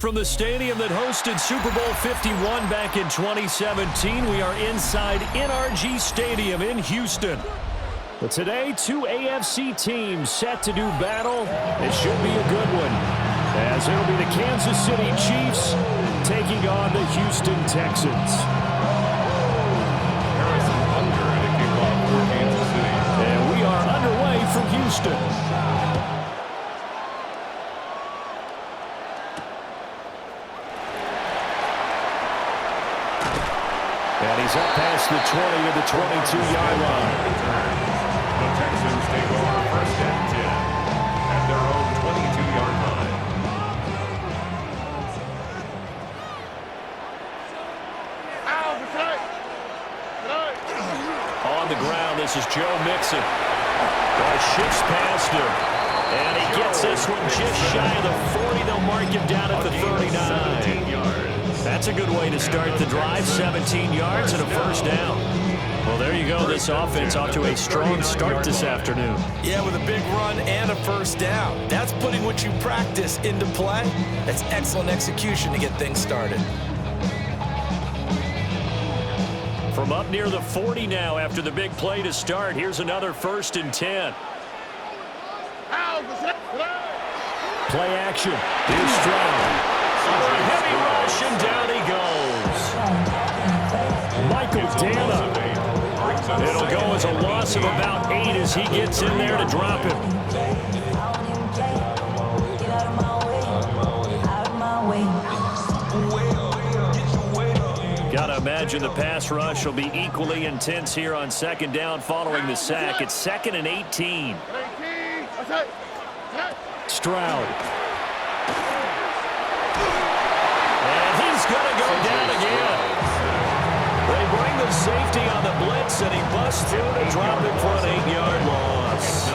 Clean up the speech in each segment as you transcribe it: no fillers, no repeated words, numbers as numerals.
From the stadium that hosted Super Bowl 51 back in 2017, we are inside NRG Stadium in Houston. But today, two AFC teams set to do battle. It should be a good one, as it'll be the Kansas City Chiefs taking on the Houston Texans. Harrison under and a kickoff for Kansas City. And we are underway from Houston. And he's up past the 20 to the 22-yard line. The Texans take over first and 10 at their own 22-yard line. On the ground, this is Joe Mixon. Shifts past him. And he gets this one just shy of the 40. They'll mark him down at the 39. 17 yards. That's a good way to start the drive. 17 yards and a first down. Well, there you go. This offense off to a strong start this afternoon. Yeah, with a big run and a first down. That's putting what you practice into play. That's excellent execution to get things started. From up near the 40 now after the big play to start. Here's another first and 10. Play action. Here's Stroud. Heavy rush, and down he goes. Michael Dana. It'll go as a loss of about 8 as he gets in there to drop him. Gotta imagine the pass rush will be equally intense here on second down following the sack. It's 2nd and 18. Stroud. And he's going to go down again. They bring the safety on the blitz, and he busts through to drop him for an 8-yard loss.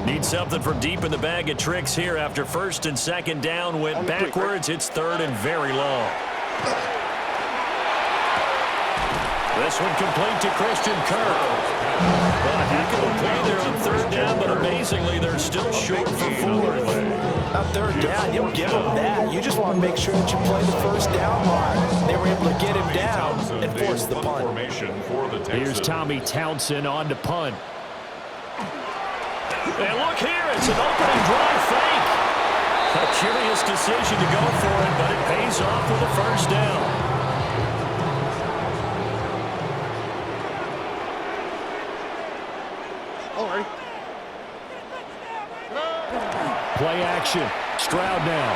Need something from deep in the bag of tricks here after first and second down went backwards. It's 3rd and very long. This one complete to Christian Kirk. Well, a heck of a play there on 3rd down, but amazingly, they're still short for 4th. On 3rd down, you'll give them that. You just want to make sure that you play the first down line. They were able to get him down and force the punt. Here's Tommy Townsend on to punt. And look here, it's an opening drive fake. A curious decision to go for it, but it pays off with a first down. Play action. Stroud now.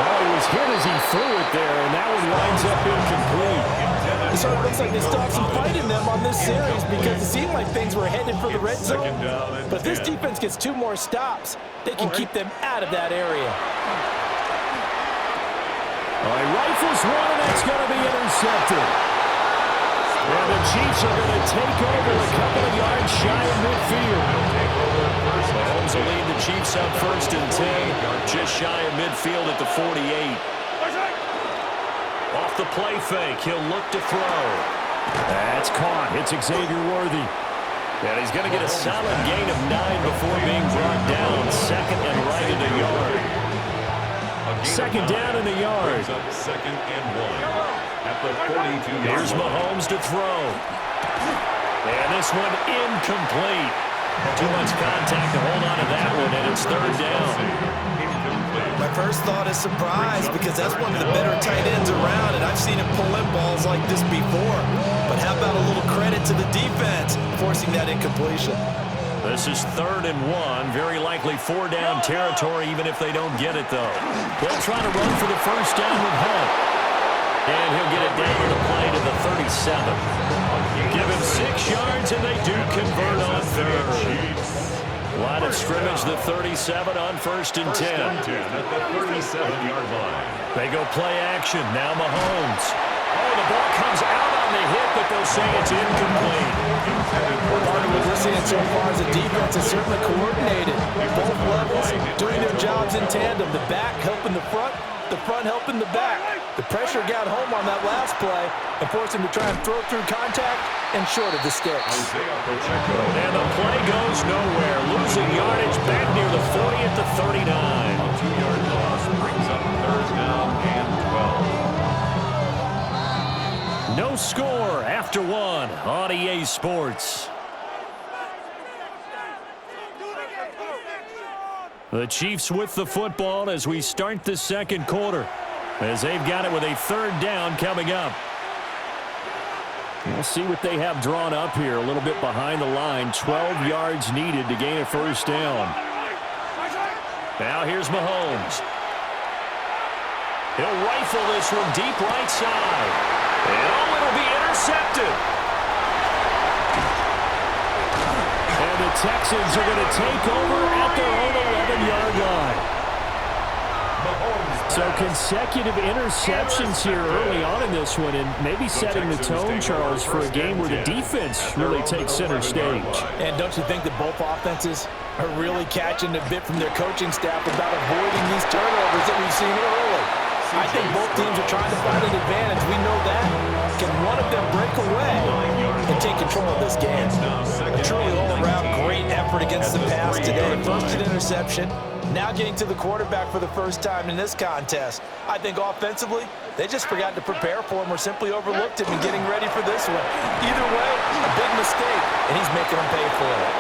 Oh, he was hit as he threw it there, and that one winds up incomplete. It sort of looks like they still have some fight in them on this series because it seemed like things were headed for the red zone. But if this defense gets 2 more stops, they can keep them out of that area. All right, rifles one, and that's going to be intercepted. And the Chiefs are going to take over a couple of yards shy of midfield. Mahomes will lead the Chiefs up 1st and 10, just shy of midfield at the 48. Off the play fake, he'll look to throw. That's caught. It's Xavier Worthy. And he's going to get a solid gain of 9 before being brought down. 2nd and right in the yard. 2nd down in the yard. 2nd and 1 at the 42-yard line. Here's Mahomes to throw. And this one incomplete. Too much contact to hold on to that one, and it's 3rd down. My first thought is surprise because that's one of the better tight ends around, and I've seen him pull in balls like this before. But how about a little credit to the defense forcing that incompletion? This is 3rd and 1. Very likely 4-down territory, even if they don't get it, though. They'll try to run for the first down with Hunt. And he'll get it down to the play to the 37. Give him 6 yards, and they do convert on 3rd. Line of scrimmage, the 37 on 1st and 10. At the 37-yard line. They go play action. Now Mahomes. Oh, the ball comes out on the hit, but they'll say it's incomplete. Part of what we're seeing so far is the defense is certainly coordinated. Both levels doing their jobs in tandem. The back helping the front, the front helping the back. The pressure got home on that last play and forced him to try and throw through contact and short of the sticks. And the play goes nowhere. Losing yardage back near the 40 at the 39. A 2-yard loss brings up 3rd down and 12. No score after 1 on EA Sports. The Chiefs with the football as we start the second quarter, as they've got it with a 3rd down coming up. We'll see what they have drawn up here. A little bit behind the line. 12 yards needed to gain a 1st down. Now here's Mahomes. He'll rifle this one deep right side. And oh, it'll be intercepted. And the Texans are going to take over at their own 11-yard line. So consecutive interceptions here early on in this one, and maybe setting the tone, Charles, for a game where the defense really takes center stage. And don't you think that both offenses are really catching a bit from their coaching staff about avoiding these turnovers that we've seen early? I think both teams are trying to find an advantage. We know that. Can one of them break away and take control of this game? A truly all-around great effort against the pass today. First an interception, now getting to the quarterback for the first time in this contest. I think offensively, they just forgot to prepare for him or simply overlooked him in getting ready for this one. Either way, a big mistake, and he's making them pay for it.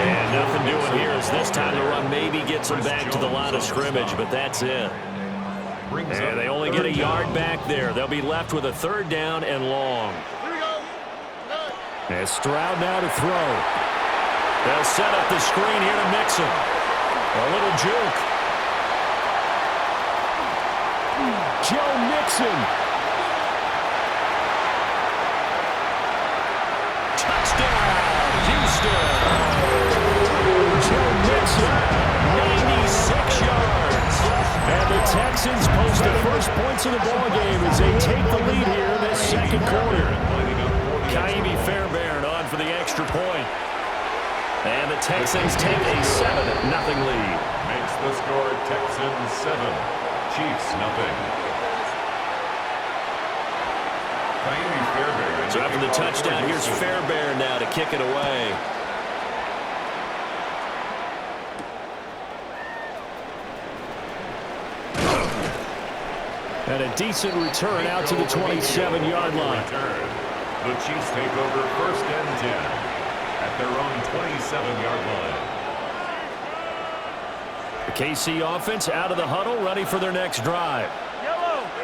And nothing doing here as this time the run maybe gets them back to the line of scrimmage, but that's it. And they only get a yard back there. They'll be left with a 3rd down and long. And Stroud now to throw. They'll set up the screen here to Mixon. A little juke. Joe Mixon. Touchdown, Houston. Joe Mixon, 96 yards. And the Texans post the first points of the ballgame as they take the lead here in this second quarter. Kaimi Fairbairn on for the extra point. And the Texans take a 7-0 lead. Makes the score Texans 7, Chiefs 0. So after the touchdown, here's Fairbairn now to kick it away. And a decent return out to the 27-yard line. The Chiefs take over 1st and 10 at their own 27-yard line. The KC offense out of the huddle, ready for their next drive.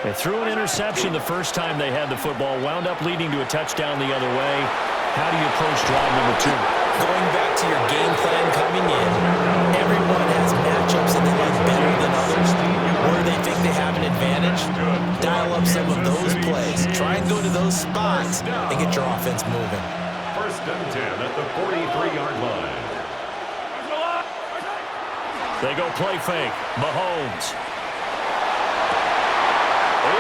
They threw an interception the first time they had the football, wound up leading to a touchdown the other way. How do you approach drive number 2? Going back to your game plan coming in, everyone has matchups that they like better than others. Where they think they have an advantage, dial up some of those plays. Try and go to those spots and get your offense moving. 1st and 10 at the 43-yard line. They go play fake. Mahomes.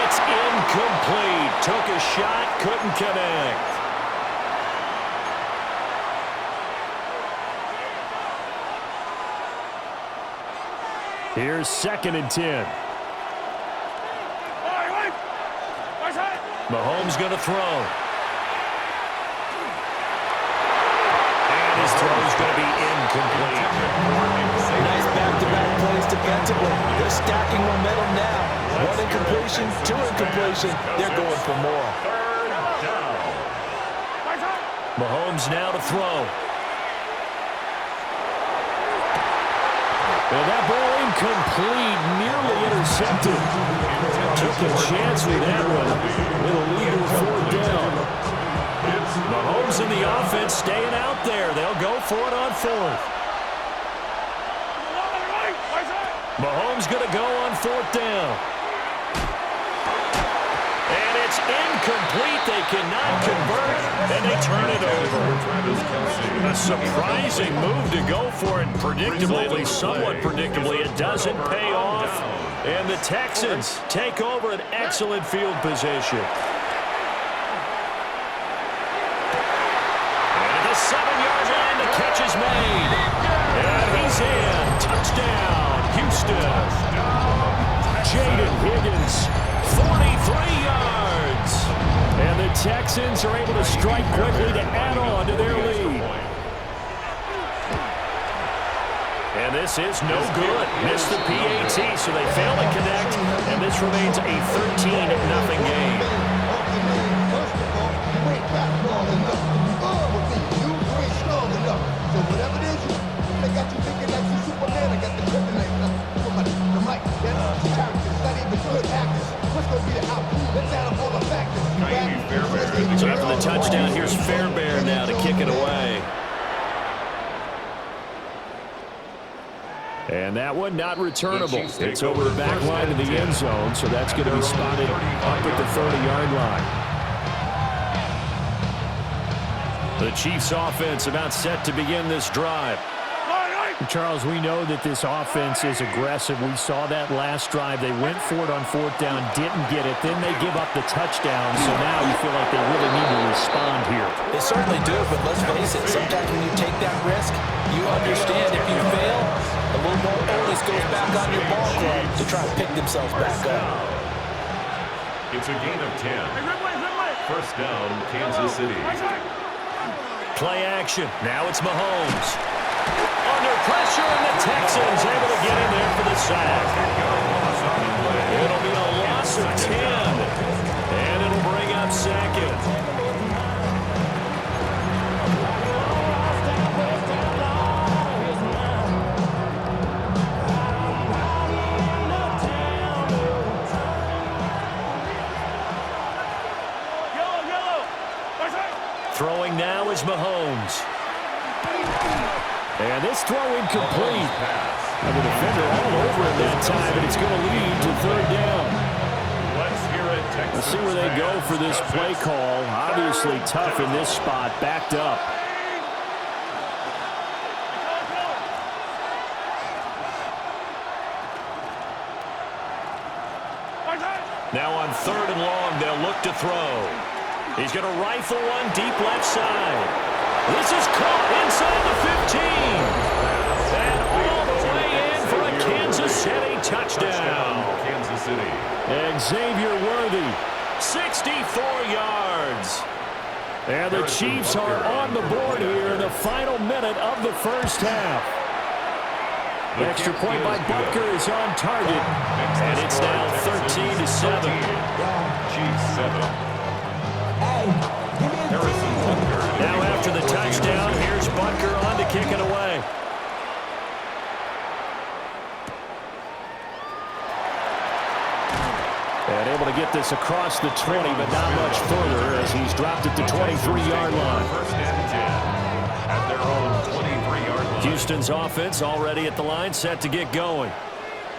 It's incomplete. Took a shot, couldn't connect. Here's 2nd and 10. Mahomes going to throw. And his throw is going to be incomplete. Nice back-to-back plays defensively. They're stacking momentum now. 1 incompletion, 2 incompletion. They're going for more. Mahomes now to throw. Well, that ball incomplete, nearly intercepted. Took a chance with that one. With a lead to 4th down. Mahomes and the offense staying out there. They'll go for it on 4th. Mahomes going to go on 4th down. And it's incomplete. They cannot convert, and they turn it over. A surprising move to go for it predictably, at least somewhat predictably. It doesn't pay off, and the Texans take over an excellent field position. And the 7-yard line, the catch is made. And he's in. Touchdown, Houston. Jaden Higgins, 43 yards. And the Texans are able to strike quickly to add on to their lead. And this is no good. Missed the PAT, so they fail to connect. And this remains a 13-0 game. So after the touchdown, here's Fairbairn now to kick it away. And that one not returnable. It's over the back line of the end zone, so that's going to be spotted up at the 30-yard line. The Chiefs offense about set to begin this drive. Charles, we know that this offense is aggressive. We saw that last drive. They went for it on 4th down, didn't get it. Then they give up the touchdown. So now you feel like they really need to respond here. They certainly do, but let's face it. Sometimes when you take that risk, you understand if you fail, a little more onus goes back on your ball club to try to pick themselves back up. It's a gain of 10. First down, Kansas City. Play action. Now it's Mahomes. Under pressure, and the Texans able to get in there for the sack. It'll be a loss of 10, and it'll bring up second. Throwing now is Mahomes. And this throw incomplete. And the defender all over it that time, and it's going to lead to 3rd down. Let's see where they go for this play call. Obviously tough in this spot, backed up. Now on 3rd and long, they'll look to throw. He's going to rifle one deep left side. This is caught inside the 15. And all the way in for a Kansas City touchdown. Kansas City. Xavier Worthy, 64 yards. And the Chiefs are on the board here in the final minute of the first half. Extra point by Butker is on target. And it's now 13-7. Chiefs 7. Now after the touchdown, here's Butker on to kick it away. And able to get this across the 20, but not much further as he's dropped at the 23-yard line. First and 10 at their own 23-yard line. Houston's offense already at the line, set to get going.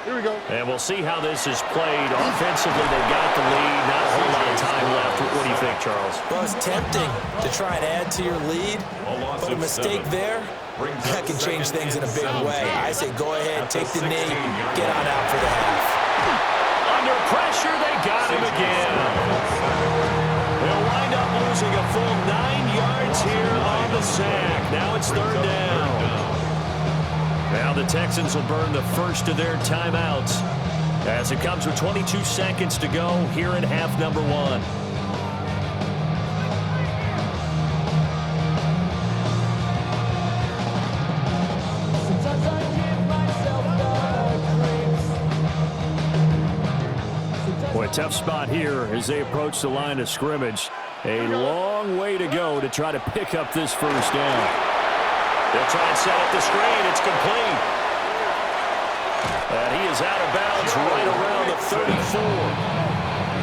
Here we go. And we'll see how this is played. Offensively, they've got the lead. Not a whole lot of time left. What do you think, Charles? Well, it's tempting to try and add to your lead, but a mistake there, that can change things in a big way. I say go ahead, take the knee, get on out for the half. Under pressure, they got him again. They'll wind up losing a full 9 yards here on the sack. Now it's 3rd down. Now the Texans will burn the first of their timeouts as it comes with 22 seconds to go here in half number 1. Boy, tough spot here as they approach the line of scrimmage. A long way to go to try to pick up this first down. They'll try and set up the screen. It's complete. And he is out of bounds right around the 34.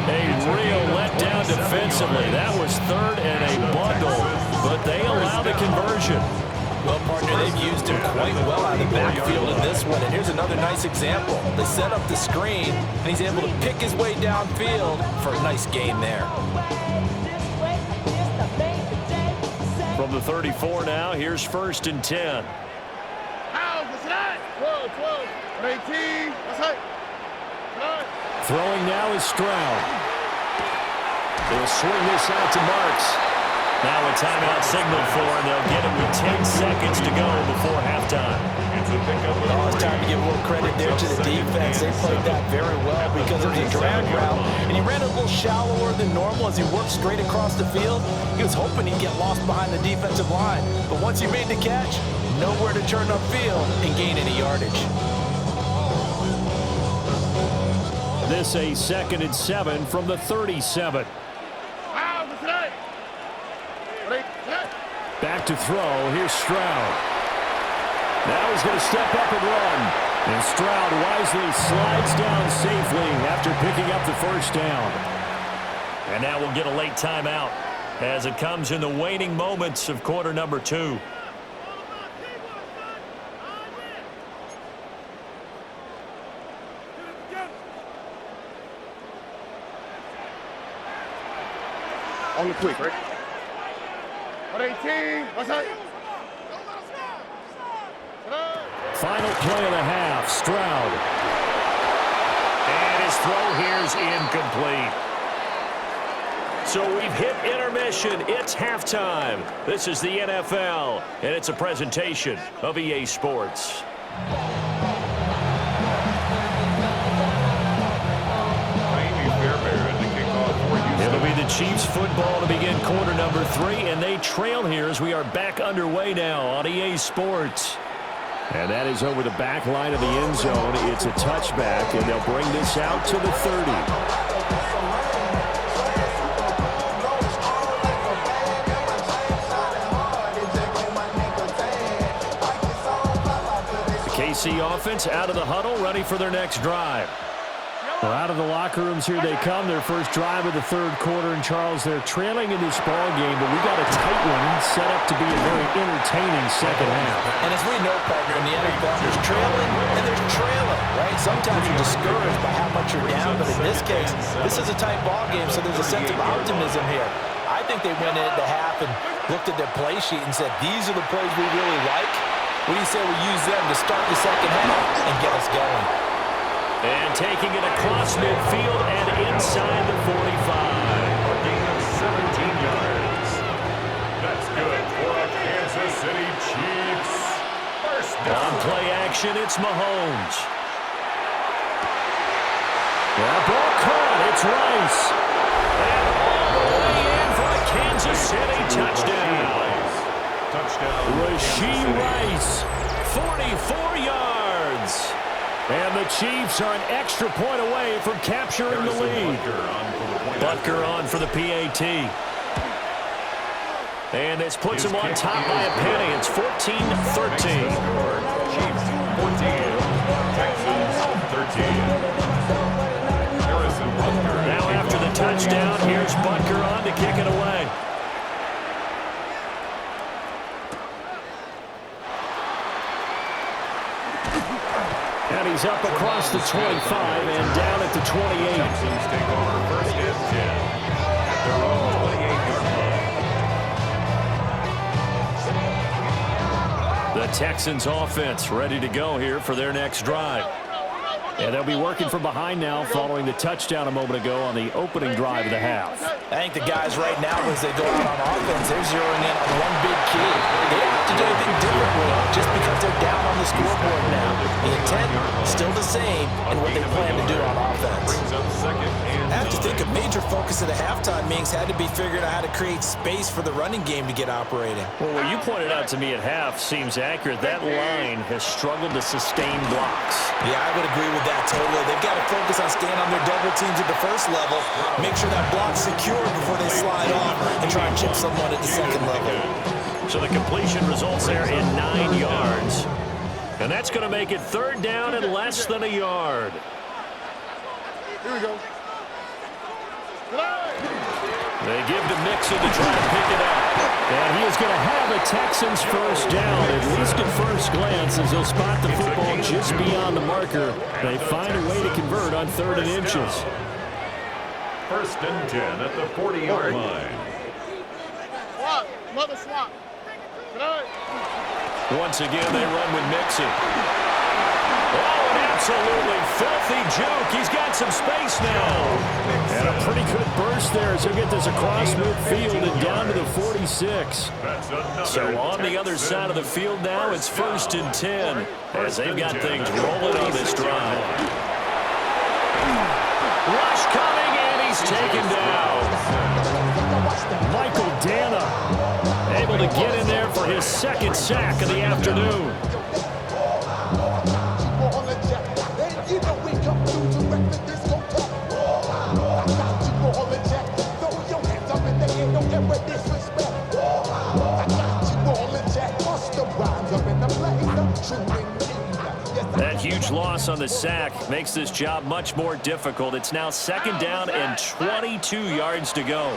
A real letdown defensively. That was 3rd and a bundle, but they allow the conversion. Well, partner, they've used him quite well out of the backfield in this one. And here's another nice example. They set up the screen, and he's able to pick his way downfield for a nice gain there. From the 34 now, here's 1st and 10. 12, 18, that's right. Throwing now is Stroud. They'll swing this out to Marks. Now a timeout signal for, and they'll get it with 10 seconds to go before halftime. Oh, it's time to give a little credit there to the defense. They played that very well because it was a drag route, and he ran a little shallower than normal as he worked straight across the field. He was hoping he'd get lost behind the defensive line, but once he made the catch, nowhere to turn upfield and gain any yardage. This a 2nd and 7 from the 37. Back to throw. Here's Stroud. Now he's going to step up and run. And Stroud wisely slides down safely after picking up the first down. And now we'll get a late timeout as it comes in the waning moments of quarter number 2. On the quick, right? 118. What's that? Final play of the half. Stroud. And his throw here's incomplete. So we've hit intermission. It's halftime. This is the NFL, and it's a presentation of EA Sports. It'll be the Chiefs football to begin quarter number 3, and they trail here as we are back underway now on EA Sports. And that is over the back line of the end zone. It's a touchback, and they'll bring this out to the 30. The KC offense out of the huddle, ready for their next drive. Well, out of the locker rooms here they come. Their first drive of the third quarter. And, Charles, they're trailing in this ball game, but we got a tight one set up to be a very entertaining second half. And as we know, partner, in the NFL, there's trailing and there's trailing, right? Sometimes you're discouraged by how much you're down, but in this case, this is a tight ball game, so there's a sense of optimism here. I think they went into half and looked at their play sheet and said, these are the plays we really like. What do you say we use them to start the second half and get us going? And taking it across midfield and inside the 45. A gain of 17 yards. That's good for a Kansas City Chiefs. First down. On play action, it's Mahomes. That ball caught. It's Rice. And all the way in for a Kansas City touchdown. Touchdown. Rashee Rice. 44 yards. And the Chiefs are an extra point away from capturing the lead. Butker on for the PAT. And this puts him on top by a penny. It's 14-13. Chiefs 14, Texans 13. Harrison Butker. Now after the touchdown, here's Butker on to kick it away. And he's up across the 25 and down at the 28. Texans take over first and 10 at their own 28-yard line. The Texans offense ready to go here for their next drive. And they'll be working from behind now following the touchdown a moment ago on the opening drive of the half. I think the guys right now, as they go out on offense, they're zeroing in on one big key. They don't have to do anything differently just because they're down on the scoreboard now. The intent still the same in what they plan to do on offense. Brings up second and I have to think a major focus of the halftime meetings had to be figuring out how to create space for the running game to get operating. Well, what you pointed out to me at half seems accurate. That line has struggled to sustain blocks. Yeah, I would agree with that totally. They've got to focus on staying on their double teams at the first level, make sure that block's secure before they slide off and try and chip someone at the second level. So the completion results there in 9 yards. And that's going to make it third down and less than a yard. Here we go. They give to Mixon to try to pick it up. And he is going to have a Texans first down, at least at first glance, as they'll spot the football just beyond the marker. They find a way to convert on 3rd and inches. first and 10 at the 40-yard line. Swap. Another swap. Once again, they run with Mixon. Oh, an absolutely filthy juke. He's got some space now. And a pretty good burst there as he'll get this across midfield and down to the 46. So on the other side of the field now, it's 1st and 10 as they've got things rolling on this drive. Rush coming, and he's taken down. Michael Dana able to get in there for his 2nd sack of the afternoon. That huge loss on the sack makes this job much more difficult. It's now 2nd down and 22 yards to go.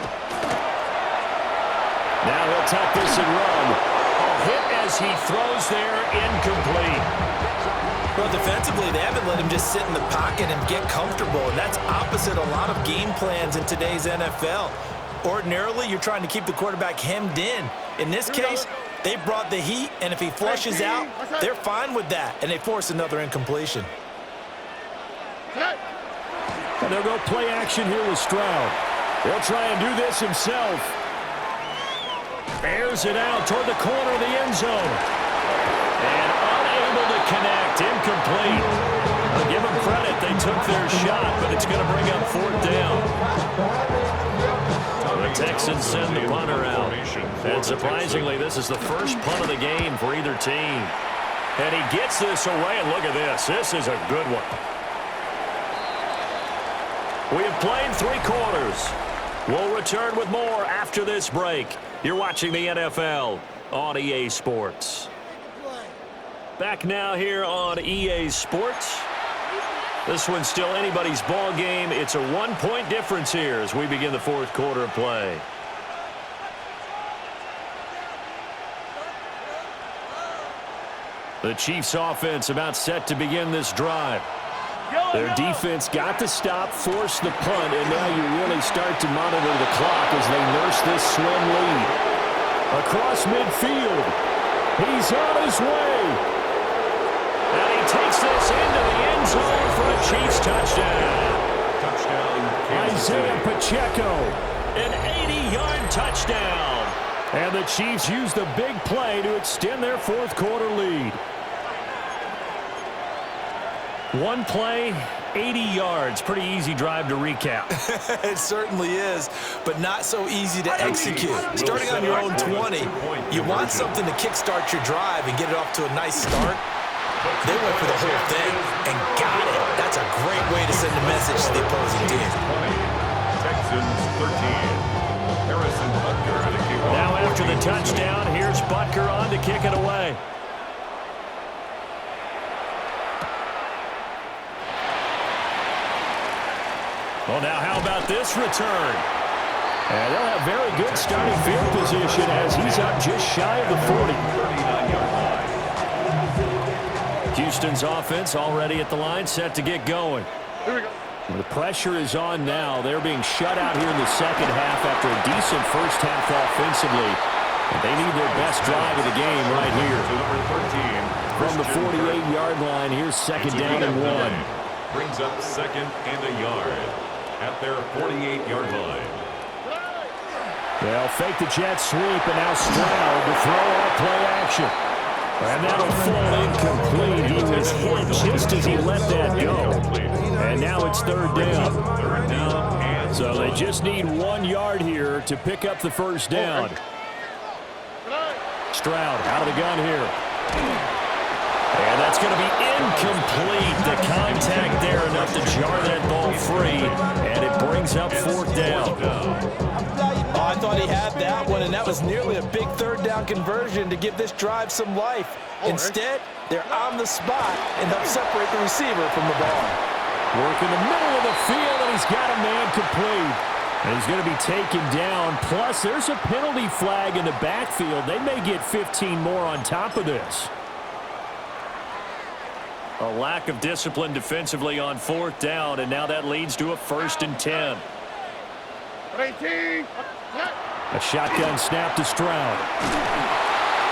Now he'll tuck this and run. A hit as he throws there, incomplete. Well, defensively, they haven't let him just sit in the pocket and get comfortable, and that's opposite a lot of game plans in today's NFL. Ordinarily, you're trying to keep the quarterback hemmed in. In this case, they brought the heat, and if he flushes out, they're fine with that, and they force another incompletion. And they'll go play action here with Stroud. He'll try and do this himself. Airs it out toward the corner of the end zone. And unable to connect, incomplete. I'll give them credit, they took their shot, but it's going to bring up 4th down. The Texans send the punter out. And surprisingly, this is the first punt of the game for either team. And he gets this away, and look at this. This is a good one. We have played 3 quarters. We'll return with more after this break. You're watching the NFL on EA Sports. Back now here on EA Sports. This one's still anybody's ball game. It's a 1-point difference here as we begin the 4th quarter of play. The Chiefs offense about set to begin this drive. Their defense got the stop, forced the punt, and now you really start to monitor the clock as they nurse this slim lead. Across midfield. He's on his way. And he takes this into the end zone for a Chiefs touchdown. Isaiah Pacheco, an 80-yard touchdown. And the Chiefs use the big play to extend their 4th quarter lead. One play, 80 yards. Pretty easy drive to recap. It certainly is, but not so easy to execute. Starting on your own 20, you want something to kickstart your drive and get it off to a nice start. They went for the whole thing and got it. That's a great way to send a message to the opposing team. Texans 13. Harrison Butker to kick off. Now after the touchdown, here's Butker on to kick it away. Well, now how about this return? And they'll have very good starting field position as he's up just shy of the 40. 39-yard line. Houston's offense already at the line, set to get going. Here we go. The pressure is on now. They're being shut out here in the 2nd half after a decent first half offensively. And they need their best drive of the game right here. From the 48-yard line, here's 2nd down and 1. Brings up 2nd and a yard at their 48-yard line. They'll fake the jet sweep, and now Stroud to throw off play action. And that'll fall incomplete. He was hit just as he let that go. And now it's 3rd down. Third down and So they just need 1 yard here to pick up the 1st down. Stroud out of the gun here. And that's going to be incomplete. The contact there enough to jar that ball free. And it brings up 4th down. Oh, I thought he had that one, and that was nearly a big 3rd down conversion to give this drive some life. Instead, they're on the spot and help separate the receiver from the ball. Work in the middle of the field, and he's got a man complete. And he's going to be taken down. Plus, there's a penalty flag in the backfield. They may get 15 more on top of this. A lack of discipline defensively on 4th down, and now that leads to a 1st and 10. 18. A shotgun snap to Stroud.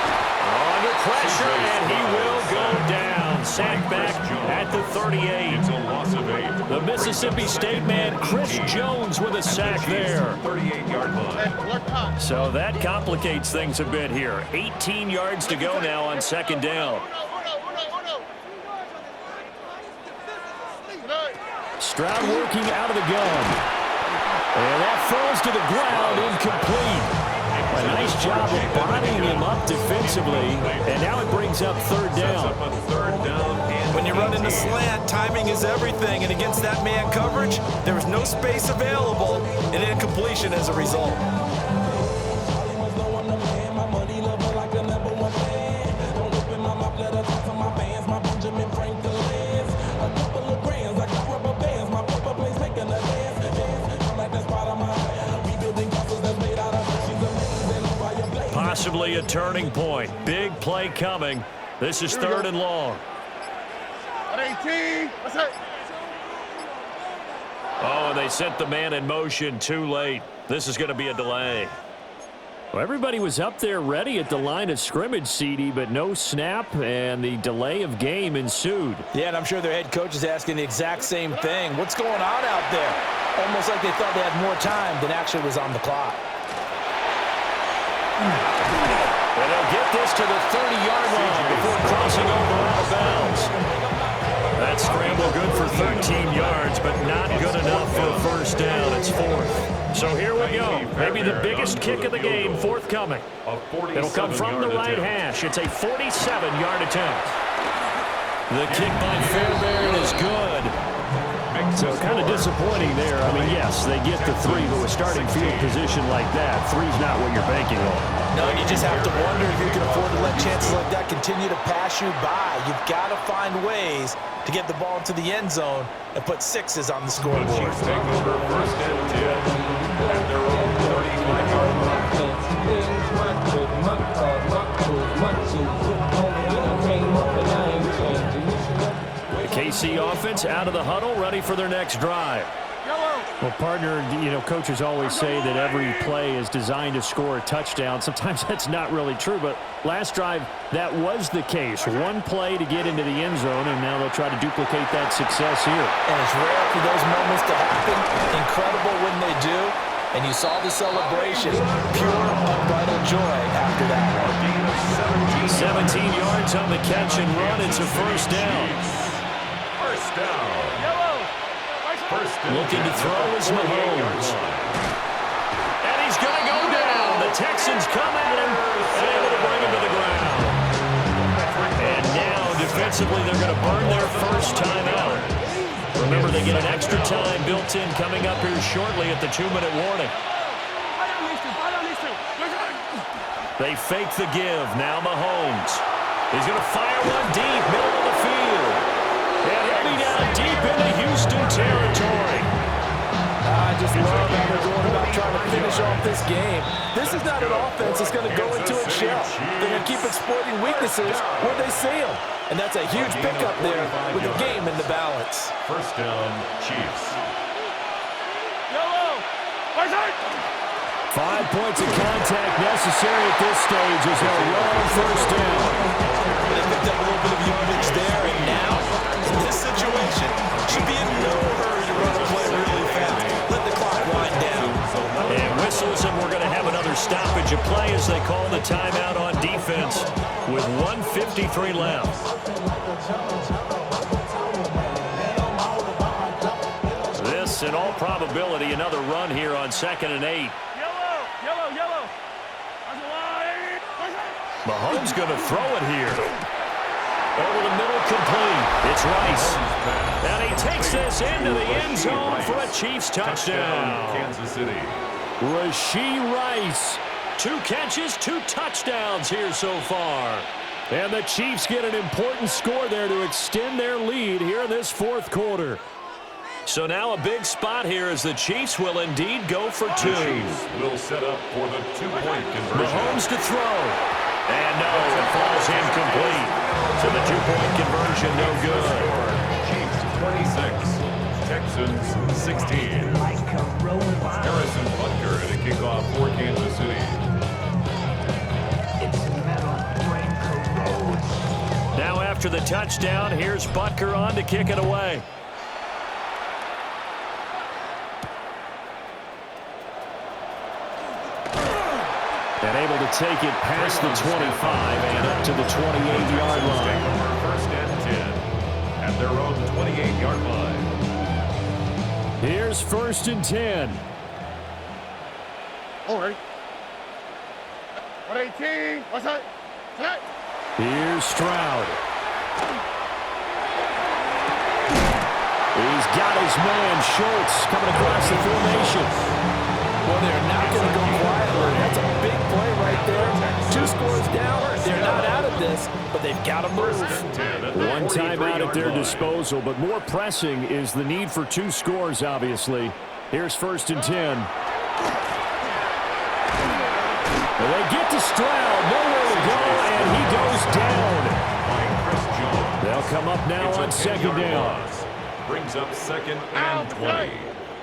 Under pressure, and he will go down. Sacked back at the 38. It's a loss of 8. The Mississippi State man, Chris Jones, with a sack there. 38-yard line. So that complicates things a bit here. 18 yards to go now on second down. Stroud working out of the gun. And that falls to the ground, incomplete. A nice job of bodying him up defensively, and now it brings up third down. When you run in the slant, timing is everything, and against that man coverage, there was no space available, and incompletion as a result. Possibly a turning point. Big play coming. This is third and long. At 18. What's that? Oh, and they sent the man in motion too late. This is going to be a delay. Well, everybody was up there ready at the line of scrimmage, CD, but no snap, and the delay of game ensued. Yeah, and I'm sure their head coach is asking the exact same thing. What's going on out there? Almost like they thought they had more time than actually was on the clock. And they'll get this to the 30-yard line before crossing over out of bounds. That scramble good for 13 yards, but not good enough for a first down. It's fourth. So here we go. Maybe the biggest kick of the game forthcoming. It'll come from the right hash. It's a 47-yard attempt. The kick by Fairbairn is good. So kind of disappointing there. I mean, yes, they get the 3, but with starting field position like that, 3's not what you're banking on. No, you just have to wonder if you can afford to let chances like that continue to pass you by. You've got to find ways to get the ball into the end zone and put 6s on the scoreboard. Chiefs take over first and 10 at their own 35-yard KC offense out of the huddle, ready for their next drive. Well, partner, you know, coaches always say that every play is designed to score a touchdown. Sometimes that's not really true, but last drive, that was the case. One play to get into the end zone, and now they'll try to duplicate that success here. And it's rare for those moments to happen. Incredible when they do. And you saw the celebration. Pure, unbridled joy after that. 17 yards on the catch and run. It's a first down. First down. Looking to throw is Mahomes. And he's going to go down. The Texans come at him and able to bring him to the ground. And now, defensively, they're going to burn their first time out. Remember, they get an extra time built in coming up here shortly at the 2-minute warning. They fake the give. Now Mahomes. He's going to fire one deep, middle of the field. And he'll be down deep into Houston territory. I just love how they're going about trying to finish off this game. This is not an offense that's going to go into its shell. They're going to keep exploiting weaknesses where they see them. And that's a huge pickup there with the game in the balance. First down, Chiefs. 5 points of contact necessary at this stage as they'll run first down. They picked up a little bit of yardage there, and now, in this situation, should be in no hurry to run a play really fast. Let the clock wind down. And whistles, and we're going to have another stoppage of play as they call the timeout on defense with 1:53 left. This, in all probability, another run here on 2nd and 8. Yellow. Mahomes going to throw it here. Over the middle, complete. It's Rice. And he takes this into the end zone for a Chiefs touchdown. Kansas City. Rashee Rice. 2 catches, 2 touchdowns here so far. And the Chiefs get an important score there to extend their lead here in this 4th quarter. So now a big spot here as the Chiefs will indeed go for 2. The Chiefs will set up for the 2-point conversion. Mahomes to throw. And no, it falls incomplete. So the 2-point conversion no good. Chiefs 26, Texans 16. Harrison Butker to kick off for Kansas City. after the touchdown. Here's Butker on to kick it away. And able to take it past the 25 and up to the 28-yard line. First and 10 at their own 28-yard line. Here's first and 10. All right. 118. What's that? Set. Here's Stroud. He's got his man, Schultz, coming across the formation. Well, they're not going to go quietly. That's a big play right there. 2 scores down. They're not out of this, but they've got to move. One timeout at their disposal, but more pressing is the need for 2 scores, obviously. Here's first and 10. Well, they get to Stroud, nowhere to go, and he goes down. They'll come up now on second down. Brings up second and 20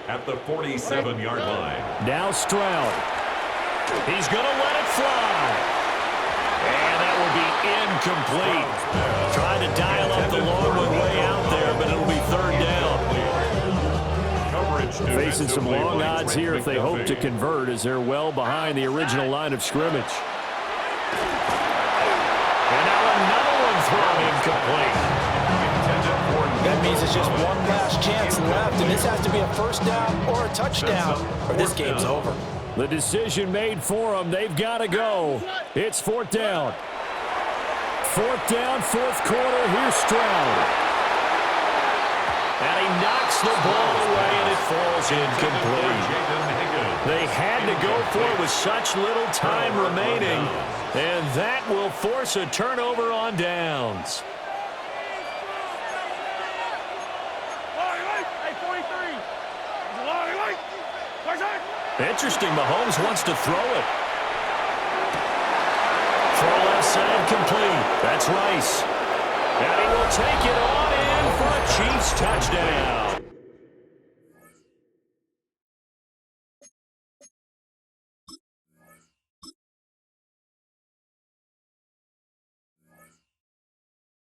at the 47-yard line. Now Stroud. He's going to let it fly. And that will be incomplete. Trying to dial up the long one way out there, but it'll be third down. Facing some long odds here if they hope to convert, as they're well behind the original line of scrimmage. And now another one thrown incomplete. That means it's just one last chance left, and this has to be a first down or a touchdown, or this game's over. The decision made for them. They've got to go. It's fourth down. Fourth down, fourth quarter. Here's Stroud. And he knocks the ball away, and it falls incomplete. They had to go for it with such little time remaining, and that will force a turnover on downs. Interesting, Mahomes wants to throw it. Throw left side complete. That's Rice. And he will take it on in for a Chiefs touchdown.